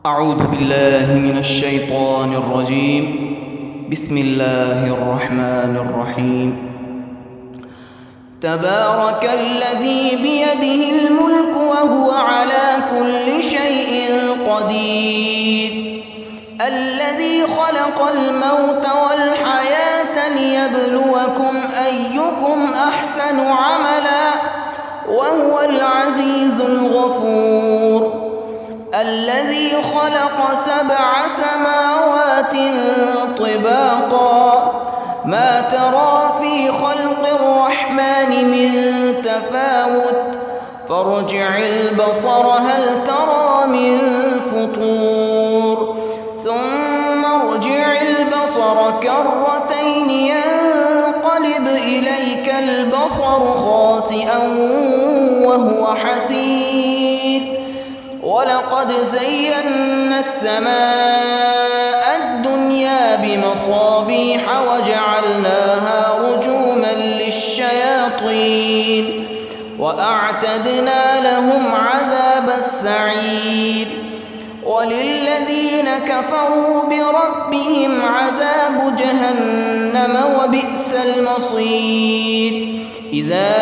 أعوذ بالله من الشيطان الرجيم. بسم الله الرحمن الرحيم. تبارك الذي بيده الملك وهو على كل شيء قدير، الذي خلق الموت والحياة ليبلوكم أيكم أحسن عملا وهو العزيز الغفور، الذي خلق 7 سماوات طباقا ما ترى في خلق الرحمن من تفاوت فارجع البصر هل ترى من فطور ثم ارجع البصر كرتين ينقلب إليك البصر خاسئا وهو حسير، ولقد زينا السماء الدنيا بمصابيح وجعلناها رجوما للشياطين وأعتدنا لهم عذاب السعير، وللذين كفروا بربهم عذاب جهنم وبئس المصير. إذا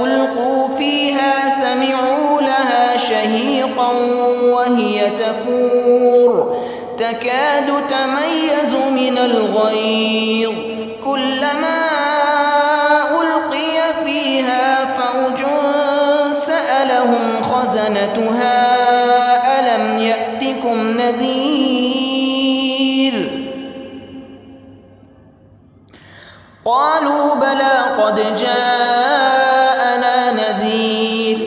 ألقوا فيها سمعوا لها شهيقا وهي تفور تكاد تميز من الغيظ، كلما ألقي فيها فوج سألهم خزنتها ألم يأتكم نذير؟ قالوا بلى قد جاءنا نذير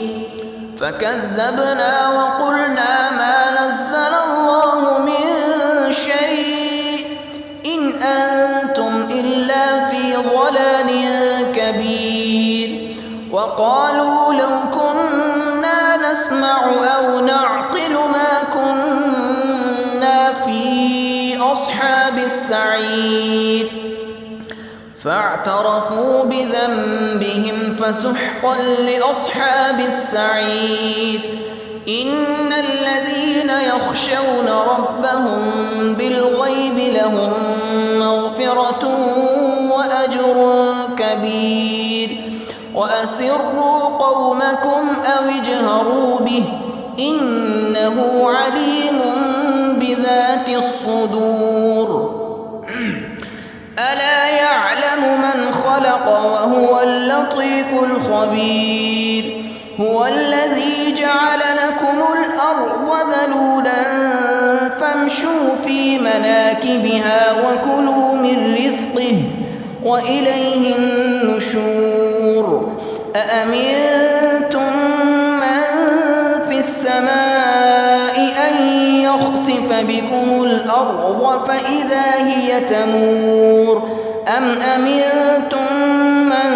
فكذبنا وقلنا ما نزل الله من شيء إن أنتم إلا في ضلال كبير، وقالوا لو كنا نسمع أو نعقل ما كنا في أصحاب السعير، فاعترفوا بذنبهم فسحقا لأصحاب السعير. إن الذين يخشون ربهم بالغيب لهم مغفرة وأجر كبير، وأسروا قولكم أو اجهروا به إنه عليم بذات الصدور. ألا يعلم من خلق وهو اللطيف الخبير. هو الذي جعل لكم الأرض ذلولا فامشوا في مناكبها وكلوا من رزقه وإليه النشور. أأمنتم من في السماء أن يخسف بكم الأرض فإذا هي تمور أم أمنتم من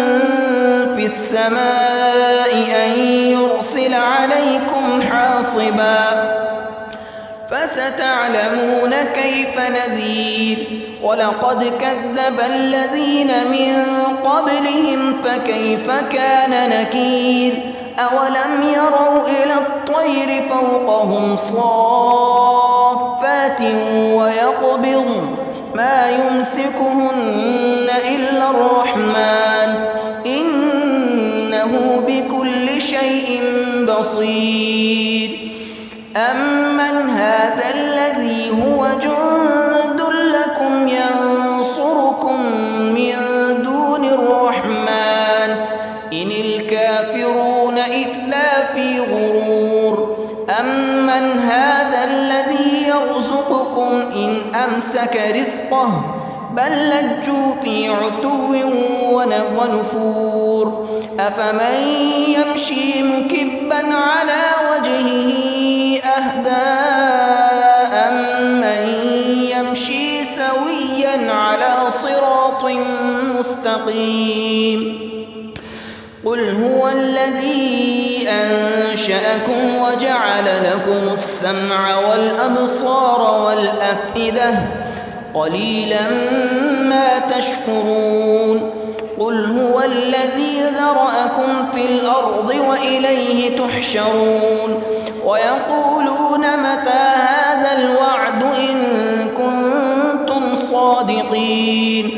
في السماء أن يرسل عليكم حاصبا فستعلمون كيف نذير. ولقد كذب الذين من قبلهم فكيف كان نكير. أولم يروا إلى الطير فوقهم صافات ويقبضن ما يمسكهن إلا الرحمن إنه بكل شيء بصير. أمن هذا الذي هو جند لكم ينصركم من دون الرحمن إن الكافرون إلا في غرور. أمن هذا الذي يرزقكم إن أمسك رزقه بل لجوا في عتو ونفور. أفمن يمشي مكبا على وجهه أهدى أمن يمشي سويا على صراط مستقيم. قل هو الذي أنشأكم وجعل لكم السمع والأبصار والأفئدة قليلا ما تشكرون. قل هو الذي ذرأكم في الأرض وإليه تحشرون. ويقولون متى مبين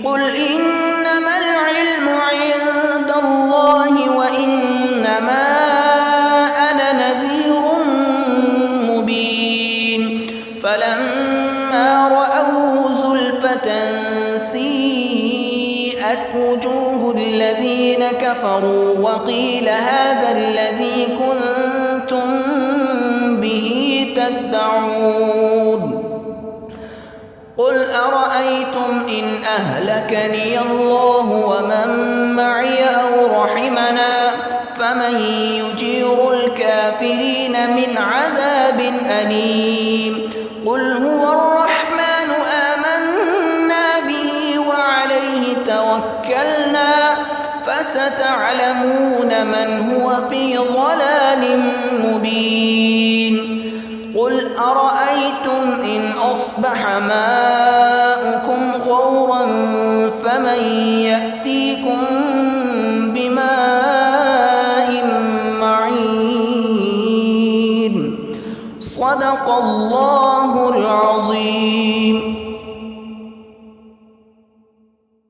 قل إنما العلم عند الله وإنما أنا نذير مبين فلما رأوه زلفة سيئت وجوه الذين كفروا وقيل هذا الذي كنتم به تدعون قل أرأيتم إن أهلكني الله ومن معي أو رحمنا فمن يجير الكافرين من عذاب أليم قل هو الرحمن آمنا به وعليه توكلنا فستعلمون من هو في ضلال مبين قل أرأيتم إن أصبح ماؤكم غورا فمن يأتيكم بماء معين صدق الله العظيم.